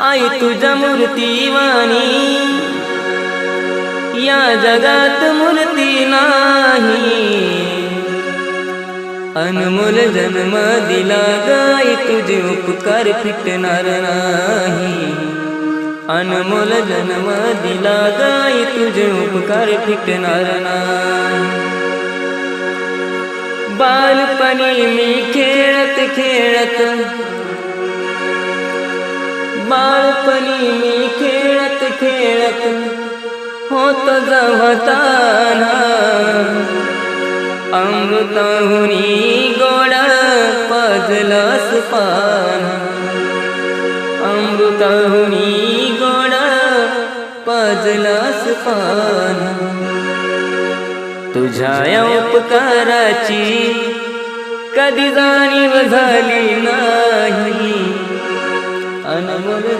आई तुझ्या मूर्तीवाणी या जगात मूर्ती नाही। अनमोल जन्म दिला गाई तुझे उपकार फिटणार नाही। अनमोल जन्म दिला गाई तुझे उपकार फिटणार नाही। बालपणी मी खेळत खेळत बालपणी मी खेळत खेळत होत जवताना अमृताहुनी गोड पाजलास पान। अमृताहुनी गोड पाजलास पान। तुझ्या या उपकाराची कधी जाणीव झाली नाही। अनमोल